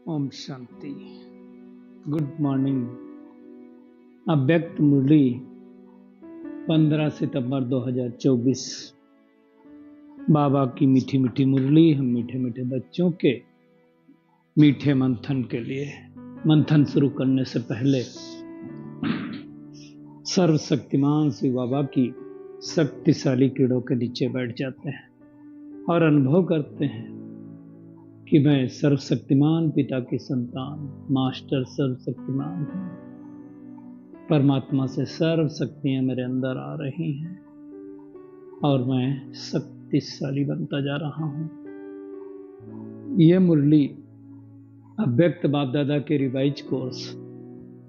Om Shanti. Good morning. अव्यक्त मुरली 15 सितंबर 2024। बाबा की मीठी मीठी मुरली हम मीठे मीठे बच्चों के मीठे मंथन के लिए। मंथन शुरू करने से पहले सर्वशक्तिमान शिव बाबा की शक्तिशाली कीड़ों के नीचे बैठ जाते हैं और अनुभव करते हैं कि मैं सर्वशक्तिमान पिता की संतान, मास्टर सर्वशक्तिमान हूँ। परमात्मा से सर्व शक्तियां मेरे अंदर आ रही हैं और मैं शक्तिशाली बनता जा रहा हूँ। यह मुरली अव्यक्त बाप दादा के रिवाइज कोर्स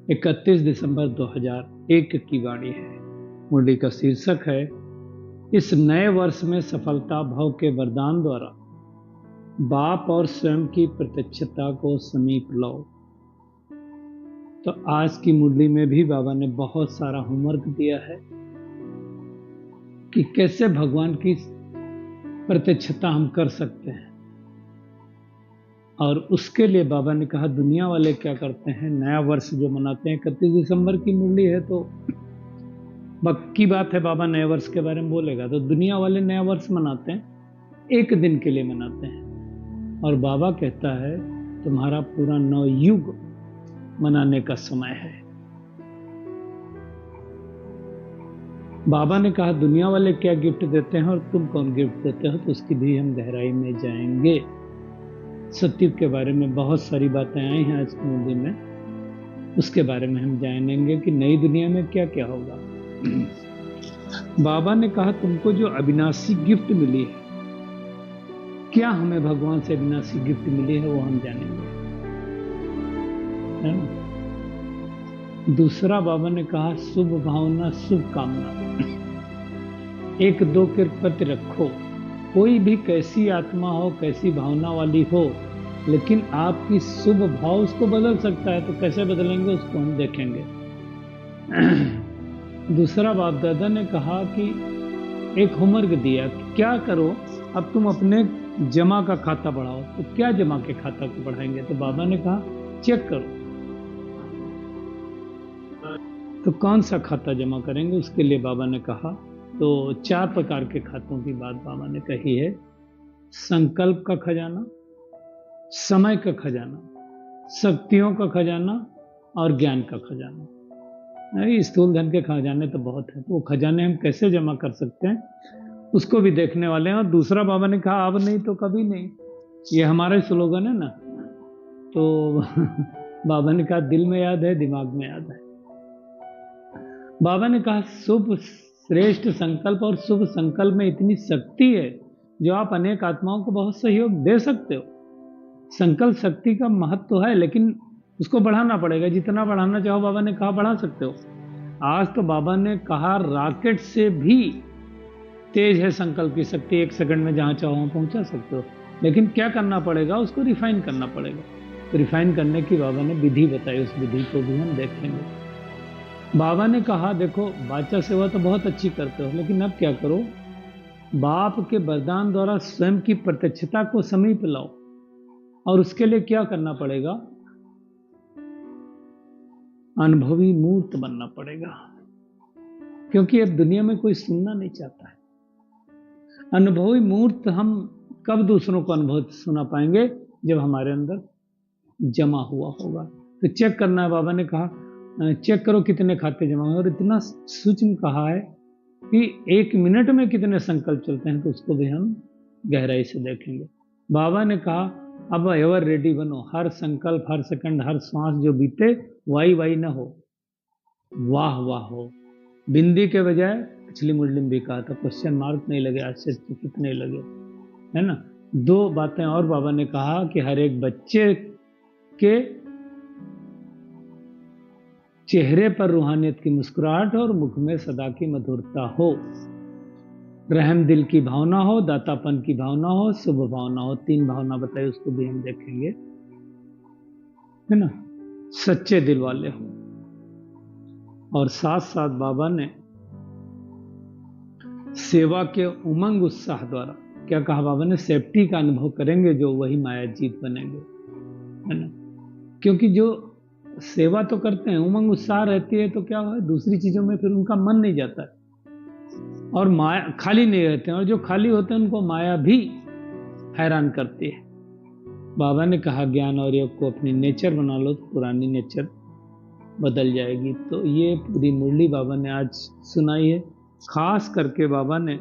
31 दिसंबर 2001 की वाणी है। मुरली का शीर्षक है, इस नए वर्ष में सफलता भाव के वरदान द्वारा बाप और स्वयं की प्रत्यक्षता को समीप लाओ। तो आज की मुरली में भी बाबा ने बहुत सारा होमवर्क दिया है कि कैसे भगवान की प्रत्यक्षता हम कर सकते हैं। और उसके लिए बाबा ने कहा दुनिया वाले क्या करते हैं, नया वर्ष जो मनाते हैं। 31 दिसंबर की मुरली है तो पक्की बात है बाबा नए वर्ष के बारे में बोलेगा। तो दुनिया वाले नया वर्ष मनाते हैं, एक दिन के लिए मनाते हैं। और बाबा कहता है तुम्हारा पूरा नवयुग मनाने का समय है। बाबा ने कहा दुनिया वाले क्या गिफ्ट देते हैं और तुम कौन गिफ्ट देते हो, तो उसकी भी हम गहराई में जाएंगे। सत्युग के बारे में बहुत सारी बातें आई हैं आज की मुरली में, उसके बारे में हम जानेंगे कि नई दुनिया में क्या क्या होगा। बाबा ने कहा तुमको जो अविनाशी गिफ्ट मिली है, क्या हमें भगवान से अविनाशी गिफ्ट मिली है वो हम जानेंगे, है ना। दूसरा बाबा ने कहा शुभ भावना शुभ कामना एक दो के प्रति रखो। कोई भी कैसी आत्मा हो, कैसी भावना वाली हो, लेकिन आपकी शुभ भाव उसको बदल सकता है। तो कैसे बदलेंगे उसको हम देखेंगे। दूसरा बाप दादा ने कहा कि एक होमवर्क दिया, क्या करो अब तुम अपने जमा का खाता बढ़ाओ। तो क्या जमा के खाता को बढ़ाएंगे, तो बाबा ने कहा चेक करो। तो कौन सा खाता जमा करेंगे, उसके लिए बाबा ने कहा तो 4 प्रकार के खातों की बात बाबा ने कही है। संकल्प का खजाना, समय का खजाना, शक्तियों का खजाना और ज्ञान का खजाना। स्थूल धन के खजाने तो बहुत हैं, तो वो खजाने हम कैसे जमा कर सकते हैं उसको भी देखने वाले हैं। और दूसरा बाबा ने कहा अब नहीं तो कभी नहीं, ये हमारा ही स्लोगन है ना। तो बाबा ने कहा दिल में याद है, दिमाग में याद है। बाबा ने कहा शुभ श्रेष्ठ संकल्प और शुभ संकल्प में इतनी शक्ति है जो आप अनेक आत्माओं को बहुत सहयोग दे सकते हो। संकल्प शक्ति का महत्व तो है, लेकिन उसको बढ़ाना पड़ेगा। जितना बढ़ाना चाहो बाबा ने कहा बढ़ा सकते हो। आज तो बाबा ने कहा रॉकेट से भी तेज है संकल्प की शक्ति, 1 सेकंड में जहां चाहो वहां पहुंचा सकते हो। लेकिन क्या करना पड़ेगा, उसको रिफाइन करना पड़ेगा। तो रिफाइन करने की बाबा ने विधि बताई, उस विधि को भी हम देखेंगे। बाबा ने कहा देखो बाचा सेवा तो बहुत अच्छी करते हो, लेकिन अब क्या करो, बाप के वरदान द्वारा स्वयं की प्रत्यक्षता को समीप लाओ। और उसके लिए क्या करना पड़ेगा, अनुभवी मूर्त बनना पड़ेगा। क्योंकि अब दुनिया में कोई सुनना नहीं चाहता है। अनुभवी मूर्त हम कब दूसरों को अनुभव सुना पाएंगे, जब हमारे अंदर जमा हुआ होगा। तो चेक करना है। बाबा ने कहा चेक करो कितने खाते जमा हुए, और इतना सूक्ष्म कहा है कि 1 मिनट में कितने संकल्प चलते हैं, तो उसको भी हम गहराई से देखेंगे। बाबा ने कहा अब एवर रेडी बनो, हर संकल्प, हर सेकंड, हर सांस जो बीते वाई वाई ना हो, वाह वाह हो। बिंदी के बजाय पिछली मुरली में भी कहा था क्वेश्चन मार्क नहीं लगे, आश्चर्य कितने लगे, है ना। 2 बातें और बाबा ने कहा कि हर एक बच्चे के चेहरे पर रूहानियत की मुस्कुराहट और मुख में सदा की मधुरता हो, रहम दिल की भावना हो, दातापन की भावना हो, शुभ भावना हो। 3 भावना बताई, उसको भी हम देखेंगे, है ना। सच्चे दिल वाले हो। और साथ साथ बाबा ने सेवा के उमंग उत्साह द्वारा क्या कहा बाबा ने, सेफ्टी का अनुभव करेंगे जो वही माया जीत बनेंगे, है ना। क्योंकि जो सेवा तो करते हैं, उमंग उत्साह रहती है, तो क्या है दूसरी चीजों में फिर उनका मन नहीं जाता है और माया खाली नहीं रहते हैं, और जो खाली होते हैं उनको माया भी हैरान करती है। बाबा ने कहा ज्ञान और योग को अपनी नेचर बना लो तो पुरानी नेचर बदल जाएगी। तो ये पूरी मुरली बाबा ने आज सुनाई है। खास करके बाबा ने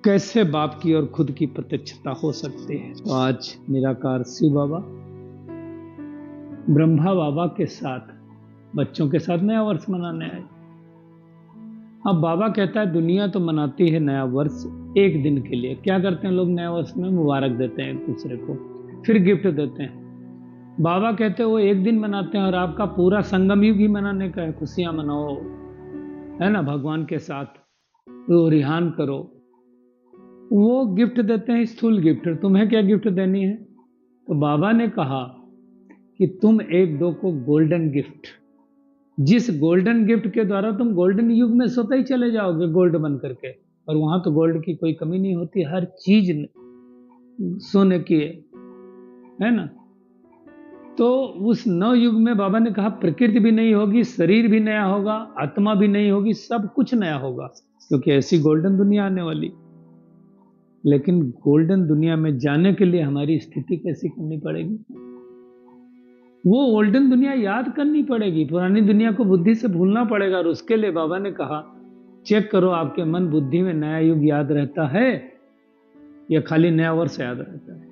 कैसे बाप की और खुद की प्रत्यक्षता हो सकती है। तो आज निराकार शिव बाबा ब्रह्मा बाबा के साथ बच्चों के साथ नया वर्ष मनाने आए। अब बाबा कहता है दुनिया तो मनाती है नया वर्ष एक दिन के लिए। क्या करते हैं लोग नया वर्ष में? मुबारक देते हैं एक दूसरे को, फिर गिफ्ट देते हैं। बाबा कहते हैं वो एक दिन मनाते हैं और आपका पूरा संगम युग ही मनाने का है। खुशियां मनाओ, है ना, भगवान के साथ तो रिहान करो। वो गिफ्ट देते हैं स्थूल गिफ्ट। तुम्हें क्या गिफ्ट देनी है? तो बाबा ने कहा कि तुम एक दो को गोल्डन गिफ्ट, जिस गोल्डन गिफ्ट के द्वारा तुम गोल्डन युग में स्वतः ही चले जाओगे गोल्ड बन करके। और वहां तो गोल्ड की कोई कमी नहीं होती, हर चीज सोने की है ना। तो उस नव युग में बाबा ने कहा प्रकृति भी नहीं होगी, शरीर भी नया होगा, आत्मा भी नहीं होगी, सब कुछ नया होगा, क्योंकि ऐसी गोल्डन दुनिया आने वाली। लेकिन गोल्डन दुनिया में जाने के लिए हमारी स्थिति कैसी करनी पड़ेगी? वो गोल्डन दुनिया याद करनी पड़ेगी, पुरानी दुनिया को बुद्धि से भूलना पड़ेगा। और उसके लिए बाबा ने कहा चेक करो आपके मन बुद्धि में नया युग याद रहता है या खाली नया वर्ष याद रहता है।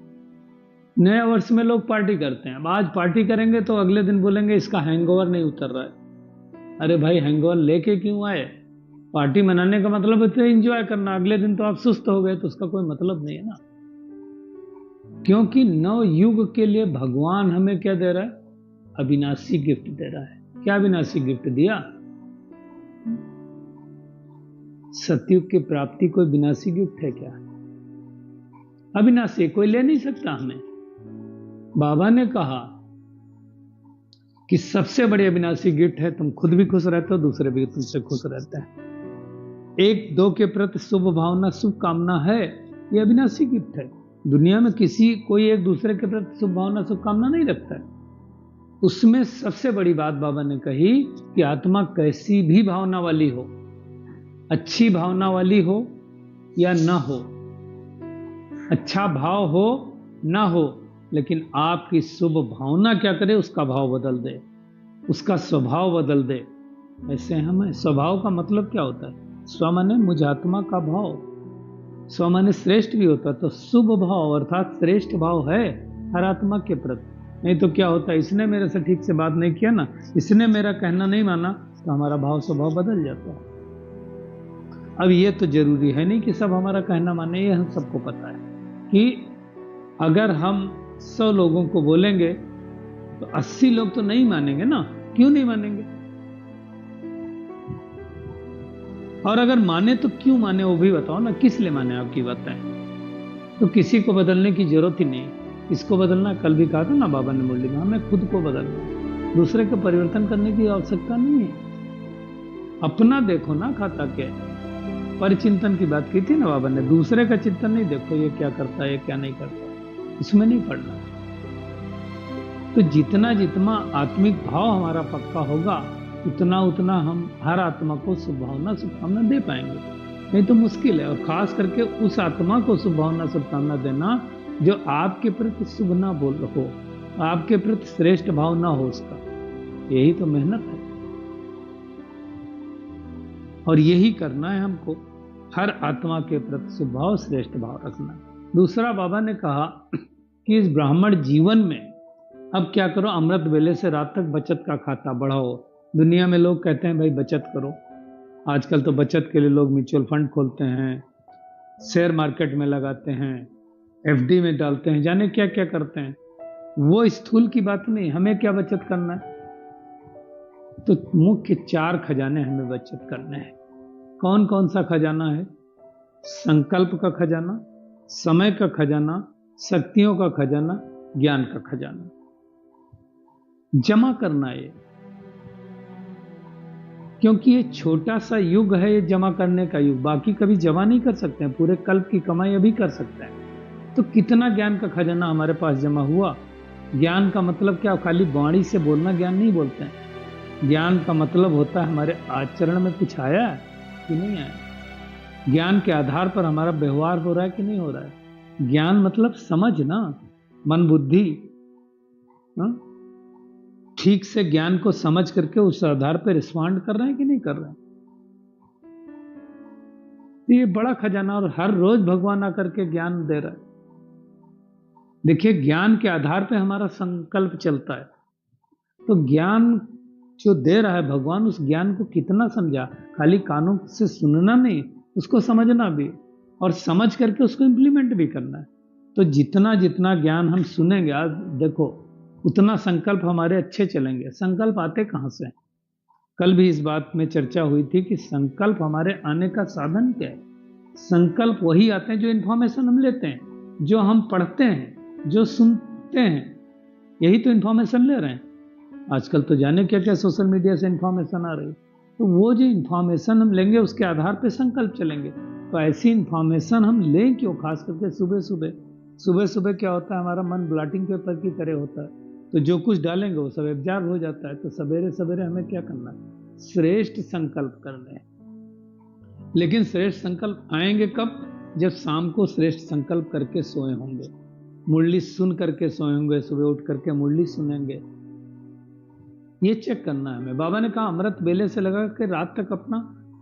नया वर्ष में लोग पार्टी करते हैं। अब आज पार्टी करेंगे तो अगले दिन बोलेंगे इसका हैंगओवर नहीं उतर रहा है। अरे भाई हैंगओवर लेके क्यों आए? पार्टी मनाने का मतलब है एंजॉय करना। अगले दिन तो आप सुस्त हो गए तो उसका कोई मतलब नहीं है ना। क्योंकि नव युग के लिए भगवान हमें क्या दे रहा है? अविनाशी गिफ्ट दे रहा है। क्या अविनाशी गिफ्ट दिया? सतयुग की प्राप्ति कोई विनाशी गिफ्ट है क्या? अविनाशी, कोई ले नहीं सकता हमें। बाबा ने कहा कि सबसे बड़ी अविनाशी गिफ्ट है तुम खुद भी खुश रहते हो, दूसरे भी तुमसे खुश रहते हैं। एक दो के प्रति शुभ भावना, शुभ कामना है, यह अविनाशी गिफ्ट है। दुनिया में कोई एक दूसरे के प्रति शुभ भावना, शुभ कामना नहीं रखता है। उसमें सबसे बड़ी बात बाबा ने कही कि आत्मा कैसी भी भावना वाली हो, अच्छी भावना वाली हो या ना हो, अच्छा भाव हो ना हो, लेकिन आपकी शुभ भावना क्या करे? उसका भाव बदल दे, उसका स्वभाव बदल दे। ऐसे हमें स्वभाव का मतलब क्या होता है? स्व माने मुझ आत्मा का भाव, स्व माने श्रेष्ठ भी होता है। तो शुभ भाव अर्थात श्रेष्ठ भाव है हर आत्मा के प्रति। नहीं तो क्या होता है, इसने मेरे से ठीक से बात नहीं किया ना, इसने मेरा कहना नहीं माना, तो हमारा भाव स्वभाव बदल जाता है। अब ये तो जरूरी है नहीं कि सब हमारा कहना माने, ये हम सबको पता है कि अगर हम 100 लोगों को बोलेंगे तो 80 लोग तो नहीं मानेंगे ना। क्यों नहीं मानेंगे? और अगर माने तो क्यों माने वो भी बताओ ना, किस लिए माने आपकी बताएं। तो किसी को बदलने की जरूरत ही नहीं। इसको बदलना, कल भी कहा था ना बाबा ने मुरली में, हमें खुद को बदलना, दूसरे को परिवर्तन करने की आवश्यकता नहीं है। अपना देखो ना खाता के परिचिंतन की बात की थी ना बाबा ने। दूसरे का चिंतन नहीं देखो, ये क्या करता है, ये क्या नहीं करता, इसमें नहीं पड़ना। तो जितना जितना आत्मिक भाव हमारा पक्का होगा, उतना उतना हम हर आत्मा को शुभभावना शुभकामना दे पाएंगे। नहीं तो मुश्किल है। और खास करके उस आत्मा को शुभभावना शुभकामना देना जो आपके प्रति शुभ ना बोल हो, आपके प्रति श्रेष्ठ भाव ना हो उसका। यही तो मेहनत है और यही करना है हमको, हर आत्मा के प्रति शुभ भाव, श्रेष्ठ भाव रखना। दूसरा बाबा ने कहा कि इस ब्राह्मण जीवन में अब क्या करो? अमृत वेले से रात तक बचत का खाता बढ़ाओ। दुनिया में लोग कहते हैं भाई बचत करो। आजकल तो बचत के लिए लोग म्यूचुअल फंड खोलते हैं, शेयर मार्केट में लगाते हैं, एफडी में डालते हैं, जाने क्या क्या करते हैं। वो स्थूल की बात नहीं, हमें क्या बचत करना है? तो मुख्य 4 खजाने हमें बचत करने हैं। कौन कौन सा खजाना है? संकल्प का खजाना, समय का खजाना, शक्तियों का खजाना, ज्ञान का खजाना। जमा करना है, क्योंकि ये छोटा सा युग है, ये जमा करने का युग। बाकी कभी जमा नहीं कर सकते हैं, पूरे कल्प की कमाई अभी कर सकते हैं। तो कितना ज्ञान का खजाना हमारे पास जमा हुआ? ज्ञान का मतलब क्या? खाली वाणी से बोलना ज्ञान नहीं बोलते हैं। ज्ञान का मतलब होता है हमारे आचरण में कुछ आया है कि नहीं आया। ज्ञान के आधार पर हमारा व्यवहार हो रहा है कि नहीं हो रहा है। ज्ञान मतलब समझ ना, मन बुद्धि। हाँ? ठीक से ज्ञान को समझ करके उस आधार पर रिस्पॉन्ड कर रहे हैं कि नहीं कर रहे हैं। तो ये बड़ा खजाना, और हर रोज भगवान आकर के ज्ञान दे रहा है। देखिए, ज्ञान के आधार पे हमारा संकल्प चलता है। तो ज्ञान जो दे रहा है भगवान, उस ज्ञान को कितना समझा। खाली कानों से सुनना नहीं, उसको समझना भी, और समझ करके उसको इंप्लीमेंट भी करना है। तो जितना जितना ज्ञान हम सुनेंगे, आज देखो, उतना संकल्प हमारे अच्छे चलेंगे। संकल्प आते कहां से? कल भी इस बात में चर्चा हुई थी कि संकल्प हमारे आने का साधन क्या है। संकल्प वही आते हैं जो इंफॉर्मेशन हम लेते हैं, जो हम पढ़ते हैं, जो सुनते हैं, यही तो इंफॉर्मेशन ले रहे हैं। आजकल तो जाने क्या क्या सोशल मीडिया से इंफॉर्मेशन आ रही है। तो वो जो इंफॉर्मेशन हम लेंगे, उसके आधार पे संकल्प चलेंगे। तो ऐसी इंफॉर्मेशन हम लें क्यों? खास करके सुबह सुबह। सुबह सुबह क्या होता है, हमारा मन ब्लॉटिंग पेपर की तरह होता है। तो जो कुछ डालेंगे वो सब एब्जॉर्ब हो जाता है। तो सवेरे सवेरे हमें क्या करना है? श्रेष्ठ संकल्प करने हैं। लेकिन श्रेष्ठ संकल्प आएंगे कब? जब शाम को श्रेष्ठ संकल्प करके सोए होंगे, मुरली सुन करके सोए होंगे, सुबह उठ करके मुरली सुनेंगे। ये चेक करना है हमें। बाबा ने कहा अमृत बेले से लगा के रात तक अपना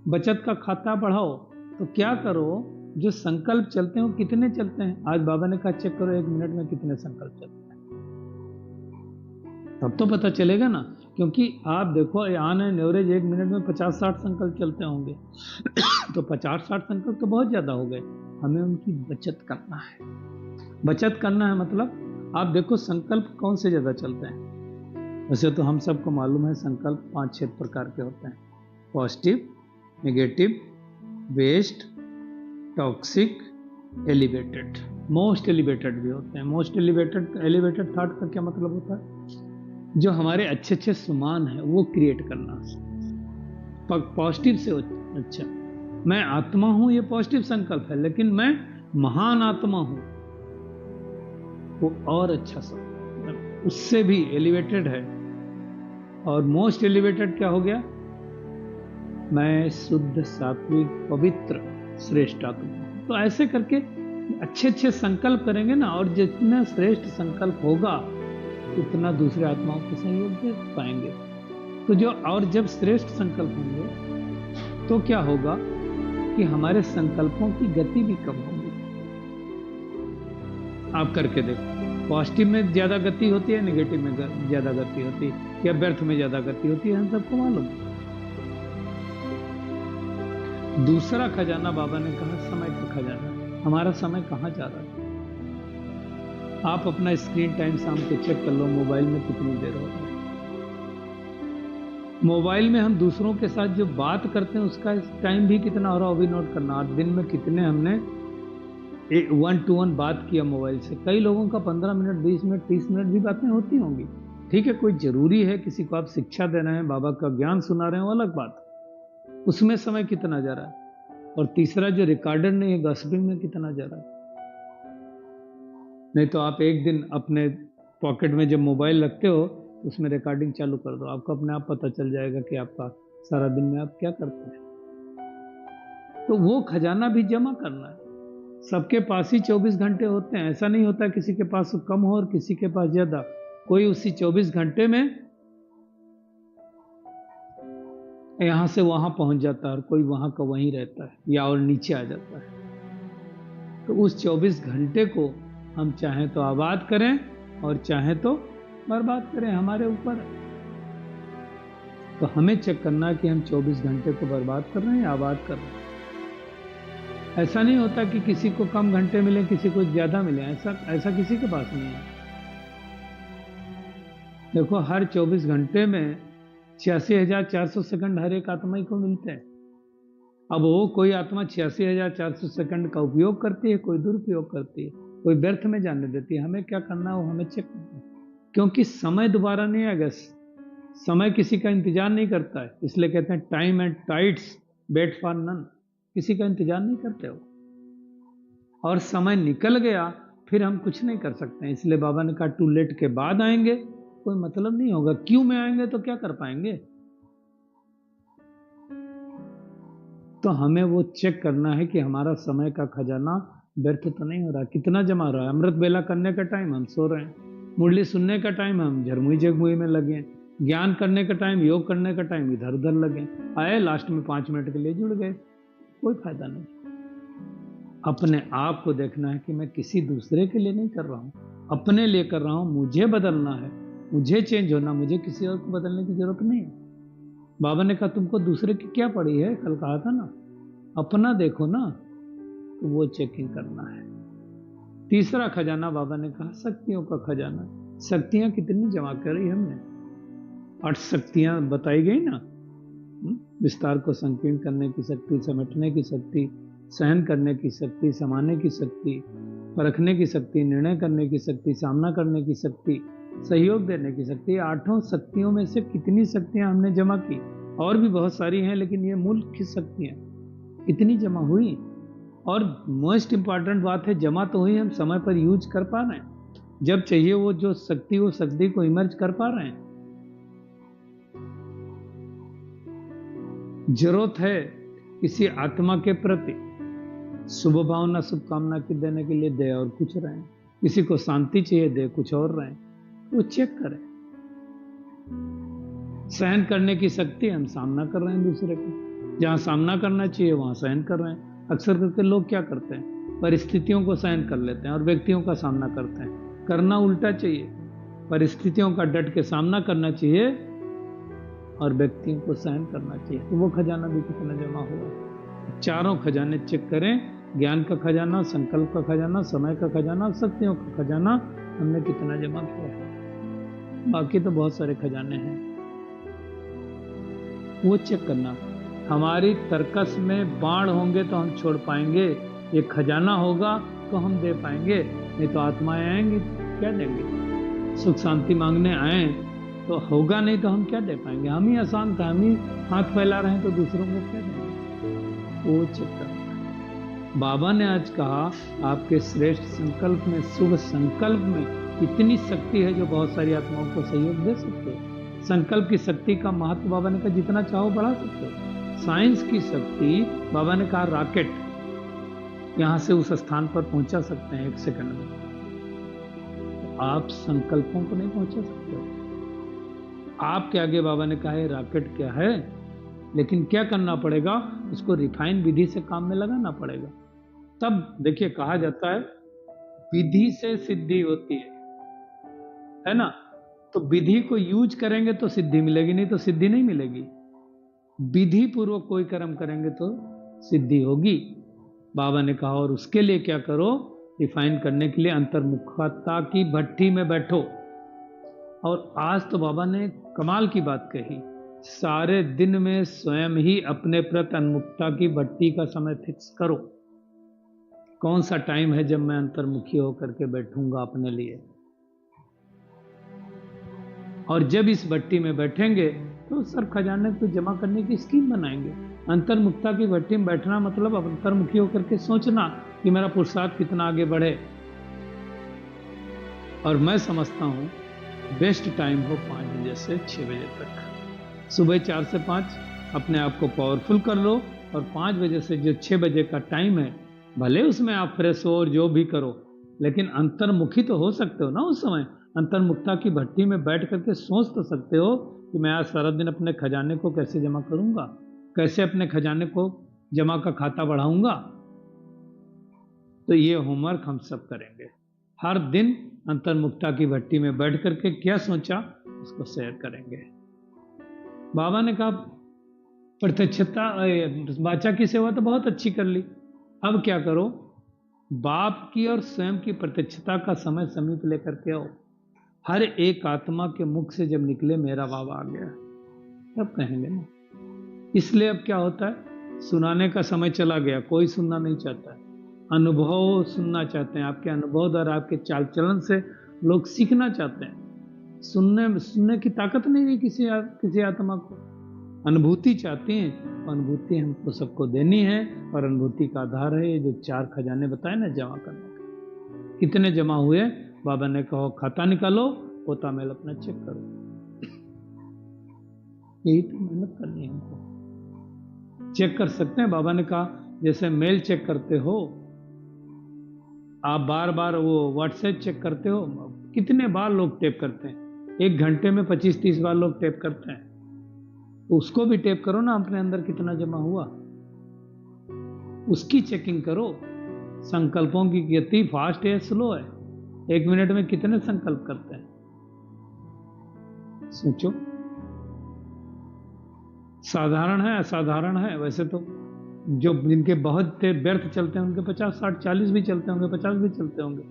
बचत का खाता बढ़ाओ। तो क्या करो, जो संकल्प चलते हैं वो कितने चलते हैं। आज बाबा ने कहा चेक करो 1 मिनट में कितने संकल्प चलते हैं, तब तो पता चलेगा ना। क्योंकि आप देखो, ऑन एन एवरेज 1 मिनट में 50-60 संकल्प चलते होंगे। तो 50-60 संकल्प तो बहुत ज्यादा हो गए। हमें उनकी बचत करना है। बचत करना है मतलब, आप देखो संकल्प कौन से ज्यादा चलते हैं। वैसे तो हम सबको मालूम है संकल्प 5-6 प्रकार के होते हैं। Positive, negative, waste, toxic, elevated. Most elevated भी होते हैं। मोस्ट एलिवेटेड थॉट का क्या मतलब होता है? जो हमारे अच्छे अच्छे सुमान है वो क्रिएट करना। पॉजिटिव से अच्छा, मैं आत्मा हूं, ये पॉजिटिव संकल्प है। लेकिन मैं महान आत्मा हूं, वो और अच्छा संकल्प, उससे भी एलिवेटेड है। और मोस्ट एलिवेटेड क्या हो गया? मैं शुद्ध, सात्विक, पवित्र, श्रेष्ठ आत्मा। तो ऐसे करके अच्छे अच्छे संकल्प करेंगे ना, और जितना श्रेष्ठ संकल्प होगा उतना दूसरे आत्माओं के सहयोग दे पाएंगे। तो जो, और जब श्रेष्ठ संकल्प होंगे तो क्या होगा कि हमारे संकल्पों की गति भी कम होगी। आप करके देखो, पॉजिटिव में ज्यादा गति होती है, नेगेटिव में ज्यादा गति होती है, या व्यर्थ में ज्यादा गति होती है, हम सबको मालूम है। दूसरा खजाना बाबा ने कहा समय का खजाना। हमारा समय कहां जा रहा है? आप अपना स्क्रीन टाइम शाम को चेक कर लो, मोबाइल में कितनी देर हो रही है। मोबाइल में हम दूसरों के साथ जो बात करते हैं उसका टाइम भी कितना हो रहा है, वो भी नोट करना। आज दिन में कितने हमने 1-to-1 बात किया मोबाइल से। कई लोगों का 15 मिनट, 20 मिनट, 30 मिनट भी बातें होती होंगी। ठीक है, कोई जरूरी है, किसी को आप शिक्षा दे रहे हैं, बाबा का ज्ञान सुना रहे हैं, वो अलग बात, उसमें समय कितना जा रहा है। और तीसरा जो रिकॉर्डेड नहीं है, गॉसिपिंग में कितना जा रहा है। नहीं तो आप एक दिन अपने पॉकेट में जब मोबाइल रखते हो तो उसमें रिकॉर्डिंग चालू कर दो, आपको अपने आप पता चल जाएगा कि आपका सारा दिन में आप क्या करते हैं। तो वो खजाना भी जमा करना है। सबके पास ही 24 घंटे होते हैं। ऐसा नहीं होता किसी के पास कम हो और किसी के पास ज्यादा। कोई उसी 24 घंटे में यहां से वहां पहुंच जाता है, और कोई वहां का वहीं रहता है, या और नीचे आ जाता है। तो उस 24 घंटे को हम चाहें तो आबाद करें और चाहें तो बर्बाद करें, हमारे ऊपर। तो हमें चेक करना है कि हम 24 घंटे को बर्बाद कर रहे हैं या आबाद कर रहे हैं। ऐसा नहीं होता कि किसी को कम घंटे मिले, किसी को ज्यादा मिले। ऐसा किसी के पास नहीं है। देखो, हर 24 घंटे में 86,400 सेकंड हर एक आत्मा को मिलते हैं। अब वो कोई आत्मा 86,400 सेकंड का उपयोग करती है, कोई दुरुपयोग करती है, कोई व्यर्थ में जाने देती है। हमें क्या करना है, वो हमें चेक करना है। क्योंकि समय दोबारा नहीं आएगा। समय किसी का इंतजार नहीं करता है। इसलिए कहते हैं time and tides wait for none. किसी का इंतजार नहीं करते हो। और समय निकल गया, फिर हम कुछ नहीं कर सकते हैं। इसलिए बाबा ने कहा टू लेट के बाद आएंगे कोई मतलब नहीं होगा, क्यों में आएंगे तो क्या कर पाएंगे। तो हमें वो चेक करना है कि हमारा समय का खजाना व्यर्थ तो नहीं हो रहा, कितना जमा हो रहा है। अमृत बेला करने का टाइम हम सो रहे हैं, मुरली सुनने का टाइम हम झरमुई जगमुई में लगे हैं, ज्ञान करने का टाइम, योग करने का टाइम इधर उधर लगे, आए लास्ट में 5 मिनट के लिए जुड़ गए, कोई फायदा नहीं। अपने आप को देखना है कि मैं किसी दूसरे के लिए नहीं कर रहा हूं, अपने लिए कर रहा हूं। मुझे बदलना है, मुझे चेंज होना, मुझे किसी और को बदलने की जरूरत नहीं है। बाबा ने कहा तुमको दूसरे की क्या पड़ी है, कल कहा था ना, अपना देखो ना, तो वो चेकिंग करना है। तीसरा खजाना बाबा ने कहा शक्तियों का खजाना। शक्तियां कितनी जमा करी हमने, 8 शक्तियां बताई गई ना, विस्तार को संकीर्ण करने की शक्ति, समेटने की शक्ति, सहन करने की शक्ति, समाने की शक्ति, परखने की शक्ति, निर्णय करने की शक्ति, सामना करने की शक्ति, सहयोग देने की शक्ति। 8 शक्तियों में से कितनी शक्तियां हमने जमा की, और भी बहुत सारी हैं, लेकिन ये मुख्य शक्तियां कितनी जमा हुई। और मोस्ट इंपॉर्टेंट बात है, जमा तो हुई, हम समय पर यूज कर पा रहे हैं, जब चाहिए वो जो शक्ति, वो शक्ति को इमर्ज कर पा रहे हैं। जरूरत है किसी आत्मा के प्रति शुभ भावना, शुभकामना की देने के लिए दे और कुछ रहे, किसी को शांति चाहिए दे कुछ और रहे, वो चेक करें। सहन करने की शक्ति, हम सामना कर रहे हैं दूसरे को, जहां सामना करना चाहिए वहां सहन कर रहे हैं। अक्सर करके लोग क्या करते हैं, परिस्थितियों को सहन कर लेते हैं और व्यक्तियों का सामना करते हैं। करना उल्टा चाहिए, परिस्थितियों का डट के सामना करना चाहिए और व्यक्तियों को सहन करना चाहिए। तो वो खजाना भी कितना जमा हुआ। चारों खजाने चेक करें, ज्ञान का खजाना, संकल्प का खजाना, समय का खजाना और शक्तियों का खजाना हमने कितना जमा किया है। बाकी तो बहुत सारे खजाने हैं, वो चेक करना। हमारी तर्कस में बाण होंगे तो हम छोड़ पाएंगे, ये खजाना होगा तो हम दे पाएंगे, नहीं तो आत्माएं आएंगी क्या देंगे। सुख शांति मांगने आए तो होगा, नहीं तो हम क्या दे पाएंगे। हम ही अशांत, हम ही हाथ फैला रहे हैं तो दूसरों को क्या देंगे, वो चेक करना। बाबा ने आज कहा आपके श्रेष्ठ संकल्प में, शुभ संकल्प में इतनी शक्ति है जो बहुत सारी आत्माओं को सहयोग दे सकते हो। संकल्प की शक्ति का महत्व बाबा ने कहा जितना चाहो बढ़ा सकते हो। साइंस की शक्ति, बाबा ने कहा रॉकेट यहां से उस स्थान पर पहुंचा सकते हैं 1 सेकंड में, तो आप संकल्पों को नहीं पहुंचा सकते हो। आपके आगे बाबा ने कहा है रॉकेट क्या है, लेकिन क्या करना पड़ेगा, उसको रिफाइन विधि से काम में लगाना पड़ेगा। तब देखिए कहा जाता है विधि से सिद्धि होती है ना। तो विधि को यूज करेंगे तो सिद्धि मिलेगी, नहीं तो सिद्धि नहीं मिलेगी। विधि पूर्वक कोई कर्म करेंगे तो सिद्धि होगी, बाबा ने कहा। और उसके लिए क्या करो, रिफाइन करने के लिए अंतर्मुखता की भट्टी में बैठो। और आज तो बाबा ने कमाल की बात कही, सारे दिन में स्वयं ही अपने प्रति अन्मुखता की भट्टी का समय फिक्स करो। कौन सा टाइम है जब मैं अंतर्मुखी होकर के बैठूंगा अपने लिए। और जब इस भट्टी में बैठेंगे तो सर खजाने को जमा करने की स्कीम बनाएंगे। अंतर्मुखता की भट्टी में बैठना मतलब अंतर्मुखी होकर के सोचना कि मेरा पुरुषार्थ कितना आगे बढ़े। और मैं समझता हूं बेस्ट टाइम हो 5 बजे से 6 बजे तक। सुबह 4 से 5 अपने आप को पावरफुल कर लो, और 5 बजे से जो 6 बजे का टाइम है, भले उसमें आप फ्रेश हो और जो भी करो, लेकिन अंतर्मुखी तो हो सकते हो ना। उस समय अंतर्मुखता की भट्टी में बैठ करके सोच तो सकते हो कि मैं आज सारा दिन अपने खजाने को कैसे जमा करूंगा, कैसे अपने खजाने को जमा का खाता बढ़ाऊंगा। तो ये होमवर्क हम सब करेंगे। हर दिन अंतर्मुखता की भट्टी में बैठ करके क्या सोचा उसको शेयर करेंगे। बाबा ने कहा प्रत्यक्षता, वाचा की सेवा तो बहुत अच्छी कर ली, अब क्या करो, बाप की और स्वयं की प्रत्यक्षता का समय समीप लेकर के आओ। हर एक आत्मा के मुख से जब निकले मेरा बाबा आ गया, तब कहेंगे ना। इसलिए अब क्या होता है, सुनाने का समय चला गया, कोई सुनना नहीं चाहता है, अनुभव सुनना चाहते हैं। आपके अनुभव द्वारा, आपके चाल चलन से लोग सीखना चाहते हैं। सुनने की ताकत नहीं है किसी आत्मा को, अनुभूति चाहती हैं। अनुभूति हमको सबको देनी है, और अनुभूति का आधार है ये जो 4 खजाने बताए ना जमा करने का। कितने जमा हुए? बाबा ने कहा खाता निकालो, पोता मेल अपना चेक करो। यही तो मेहनत करनी है हमको। चेक कर सकते हैं, बाबा ने कहा जैसे मेल चेक करते हो आप, बार बार वो व्हाट्सएप चेक करते हो, कितने बार लोग टेप करते हैं, 1 घंटे में 25-30 बार लोग टेप करते हैं। उसको भी टेप करो ना, अपने अंदर कितना जमा हुआ उसकी चेकिंग करो। संकल्पों की गति फास्ट है स्लो है? 1 मिनट में कितने संकल्प करते हैं सोचो। साधारण है असाधारण है? वैसे तो जो जिनके बहुत व्यर्थ चलते हैं उनके 50, 60, 40 भी चलते होंगे, 50 भी चलते होंगे,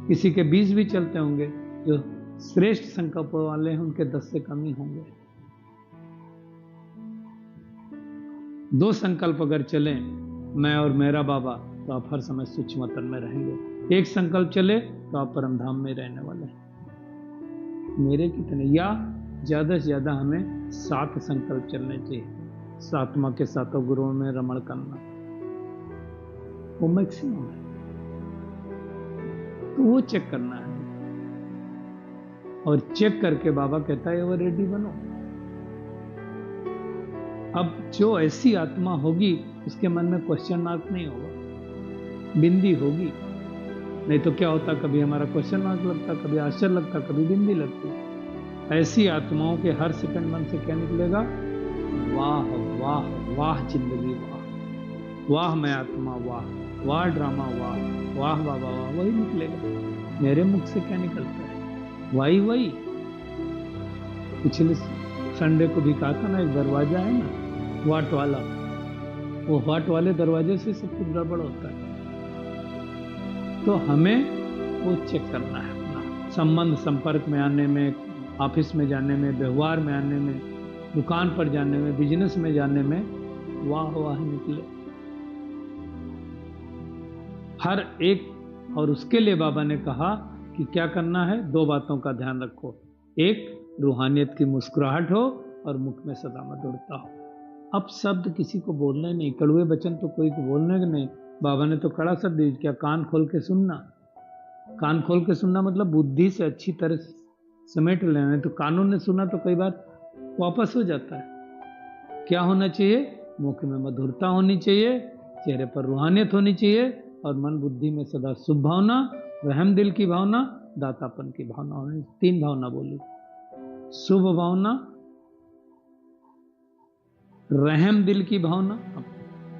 किसी के 20 भी चलते होंगे। जो श्रेष्ठ संकल्प वाले हैं उनके 10 से कम ही होंगे। 2 संकल्प अगर चलें, मैं और मेरा बाबा, तो आप हर समय सूक्ष्म तन में रहेंगे। 1 संकल्प चले तो आप परमधाम में रहने वाले हैं। मेरे कितने, या ज्यादा से ज्यादा हमें 7 संकल्प चलने चाहिए। 7वां के 7 गुरुओं में रमण करना वो मैक्सिमम है, तो वो चेक करना है। और चेक करके बाबा कहता है वो रेडी बनो। अब जो ऐसी आत्मा होगी उसके मन में क्वेश्चन मार्क नहीं होगा, बिंदी होगी। नहीं तो क्या होता, कभी हमारा क्वेश्चन मार्क लगता, कभी आश्चर्य लगता, कभी बिंदी लगती। ऐसी आत्माओं के हर सेकंड मन से क्या निकलेगा? वाह वाह वाह जिंदगी, वाह वाह मैं आत्मा, वाह वाह ड्रामा, वाह वाह बाबा वाह, वही निकलेगा। मेरे मुख से क्या निकलता है? वही वही। पिछले संडे को भी कहा था ना, एक दरवाजा है ना वाट वाला, वो वाट वाले दरवाजे से सब कुछ गड़बड़ होता है। तो हमें वो चेक करना है अपना संबंध, संपर्क में आने में, ऑफिस में जाने में, व्यवहार में आने में, दुकान पर जाने में, बिजनेस में जाने में वाह वाह निकले हर एक। और उसके लिए बाबा ने कहा कि क्या करना है? 2 बातों का ध्यान रखो। एक, रूहानियत की मुस्कुराहट हो और मुख में सदा मधुरता हो। अब शब्द किसी को बोलने नहीं, कड़वे वचन तो कोई को बोलने के नहीं। बाबा ने तो कड़ा शब्द दी, क्या कान खोल के सुनना। कान खोल के सुनना मतलब बुद्धि से अच्छी तरह समेट लेना। तो कानून ने सुना तो कई बार वापस हो जाता है। क्या होना चाहिए? मुख में मधुरता होनी चाहिए, चेहरे पर रूहानियत होनी चाहिए, और मन बुद्धि में सदा शुभ भावना, रहम दिल की भावना, दातापन की भावना होनी। 3 भावना बोली, शुभ भावना, रहम दिल की भावना।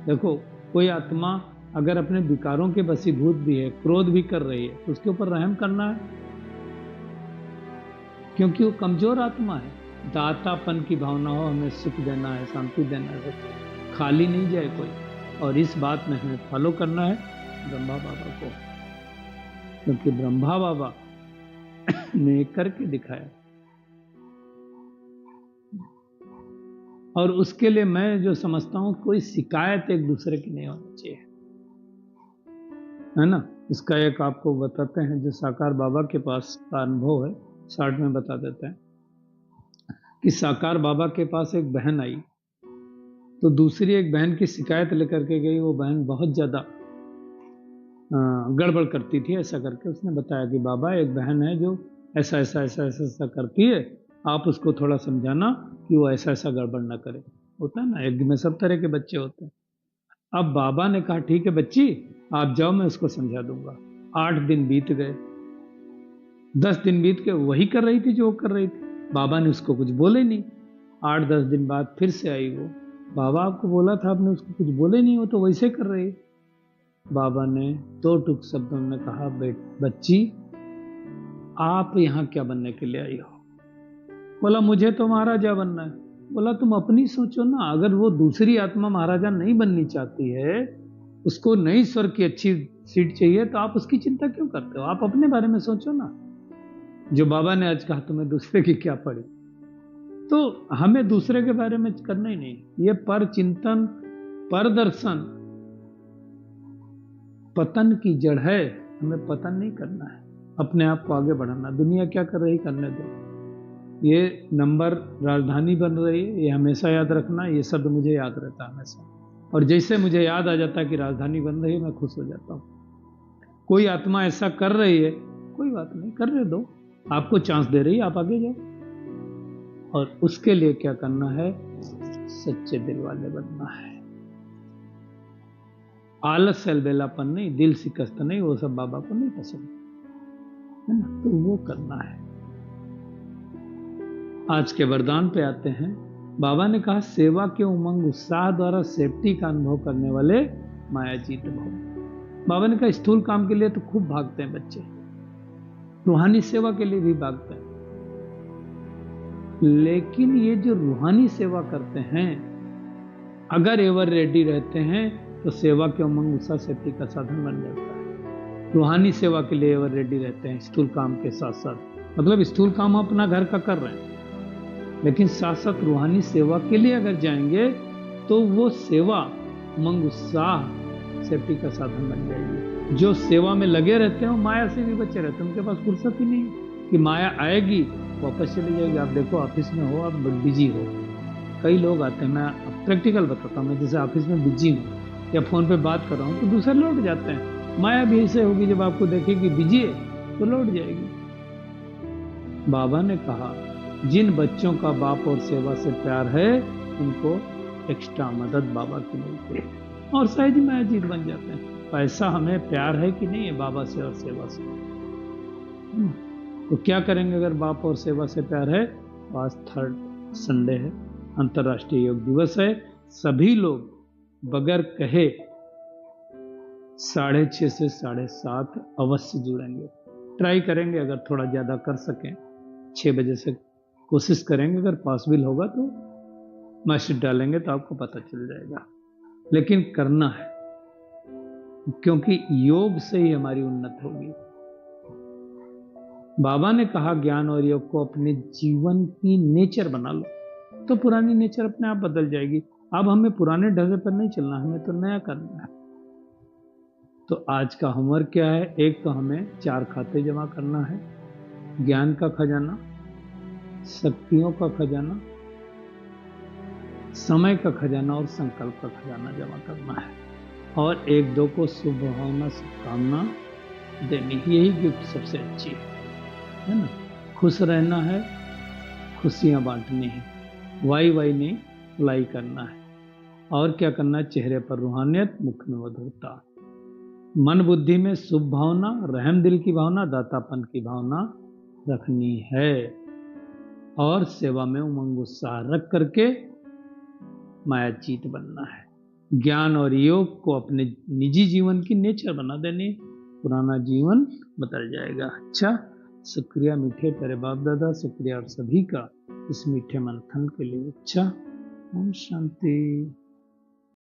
देखो, कोई आत्मा अगर अपने विकारों के वशीभूत भी है, क्रोध भी कर रही है, तो उसके ऊपर रहम करना है, क्योंकि वो कमजोर आत्मा है। दातापन की भावना हो, हमें सुख देना है, शांति देना है, खाली नहीं जाए कोई। और इस बात में हमें फॉलो करना है ब्रह्मा बाबा को, क्योंकि ब्रह्मा बाबा ने करके दिखाया। और उसके लिए मैं जो समझता हूं, कोई शिकायत एक दूसरे की नहीं होनी चाहिए, है ना। इसका एक आपको बताते हैं, जो साकार बाबा के पास का अनुभव है, शॉर्ट में बता देते हैं कि साकार बाबा के पास एक बहन आई, तो दूसरी एक बहन की शिकायत लेकर के गई। वो बहन बहुत ज्यादा गड़बड़ करती थी। ऐसा करके उसने बताया कि बाबा, एक बहन है जो ऐसा ऐसा ऐसा ऐसा ऐसा करती है, आप उसको थोड़ा समझाना कि वो ऐसा ऐसा गड़बड़ ना करे। होता है ना, एक में सब तरह के बच्चे होते हैं। अब बाबा ने कहा ठीक है बच्ची, आप जाओ, मैं उसको समझा दूंगा। 8 दिन बीत गए, 10 दिन बीत के वही कर रही थी जो वो कर रही थी। बाबा ने उसको कुछ बोले नहीं। 8-10 दिन बाद फिर से आई वो। बाबा, आपको बोला था, आपने उसको कुछ बोले नहीं, हो तो वैसे कर रही है। बाबा ने 2 टूक शब्दों में कहा, बच्ची, आप यहां क्या बनने के लिए आई हो? बोला, मुझे तो महाराजा बनना है। बोला, तुम अपनी सोचो ना। अगर वो दूसरी आत्मा महाराजा नहीं बननी चाहती है, उसको नई स्वर्ग की अच्छी सीट चाहिए, तो आप उसकी चिंता क्यों करते हो? आप अपने बारे में सोचो ना। जो बाबा ने आज कहा, तुम्हें दूसरे की क्या पड़ी। तो हमें दूसरे के बारे में करना ही नहीं। ये पर चिंतन, पर दर्शन पतन की जड़ है। हमें पतन नहीं करना है, अपने आप को आगे बढ़ाना। दुनिया क्या कर रही, करने दो। ये नंबर राजधानी बन रही है, ये हमेशा याद रखना। ये शब्द मुझे याद रहता है हमेशा, और जैसे मुझे याद आ जाता है कि राजधानी बन रही है, मैं खुश हो जाता हूँ। कोई आत्मा ऐसा कर रही है, कोई बात नहीं, करने दो, आपको चांस दे रही है, आप आगे जाओ। और उसके लिए क्या करना है? सच्चे दिल वाले बनना है। आलस से अलबेलापन नहीं, दिल शिकस्त नहीं, वो सब बाबा को नहीं पसंद है ना, तो वो करना है। आज के वरदान पे आते हैं। बाबा ने कहा, सेवा के उमंग उत्साह द्वारा सेफ्टी का अनुभव करने वाले मायाजीत भव। बाबा ने कहा, स्थूल काम के लिए तो खूब भागते हैं बच्चे, रूहानी सेवा के लिए भी भागते हैं, लेकिन ये जो रूहानी सेवा करते हैं, अगर एवर रेडी रहते हैं तो सेवा के उमंग उत्साह सेफ्टी का साधन बन जाता है। रूहानी सेवा के लिए एवर रेडी रहते हैं, स्थूल काम के साथ साथ। मतलब स्थूल काम अपना घर का कर रहे हैं, लेकिन साथ साथ रूहानी सेवा के लिए अगर जाएंगे तो वो सेवा उमंग उत्साह सेफ्टी का साधन बन जाएगी। जो सेवा में लगे रहते हैं वो माया से भी बचे रहते हैं, उनके पास फुर्सत ही नहीं कि माया आएगी वापस चली जाएगी। आप देखो, ऑफिस में हो, आप बिजी हो, कई लोग आते हैं, मैं प्रैक्टिकल बताता हूँ, मैं जैसे ऑफिस में बिजी हूँ या फोन पे बात कर रहा हूँ तो दूसरे लौट जाते हैं। माया भी ऐसे होगी, जब आपको देखेगी बिजी है तो लौट जाएगी। बाबा ने कहा, जिन बच्चों का बाप और सेवा से प्यार है उनको एक्स्ट्रा मदद बाबा की मिलती है और सहज मायाजीत बन जाते हैं। पैसा हमें प्यार है कि नहीं है बाबा से और सेवा से? तो क्या करेंगे अगर बाप और सेवा से प्यार है? आज 3rd संडे है, अंतर्राष्ट्रीय योग दिवस है। सभी लोग बगैर कहे 6:30 से 7:30 अवश्य जुड़ेंगे। ट्राई करेंगे, अगर थोड़ा ज्यादा कर सकें 6 बजे से कोशिश करेंगे, अगर पॉसिबल होगा तो मैसेज डालेंगे तो आपको पता चल जाएगा। लेकिन करना है, क्योंकि योग से ही हमारी उन्नति होगी। बाबा ने कहा, ज्ञान और योग को अपने जीवन की नेचर बना लो, तो पुरानी नेचर अपने आप बदल जाएगी। अब हमें पुराने ढर्रे पर नहीं चलना, हमें तो नया करना है। तो आज का होमवर्क क्या है? एक तो हमें 4 खाते जमा करना है, ज्ञान का खजाना, शक्तियों का खजाना, समय का खजाना और संकल्प का खजाना जमा करना है। और 1-2 को शुभ भावना शुभकामना देनी, यही गिफ्ट सबसे अच्छी है ना। खुश रहना है, खुशियां बांटनी है, वाई नहीं लाई करना है। और क्या करना है? चेहरे पर रूहानियत, मुख में मधुरता, मन बुद्धि में शुभ भावना, रहम दिल की भावना, दातापन की भावना रखनी है। और सेवा में उमंग उत्साह रख करके मायाजीत बनना है। ज्ञान और योग को अपने निजी जीवन की नेचर बना देनी, पुराना जीवन बदल जाएगा। अच्छा, शुक्रिया मीठे प्यारे बाप दादा, शुक्रिया आप सभी का इस मीठे मंथन के लिए। अच्छा, ओम शांति।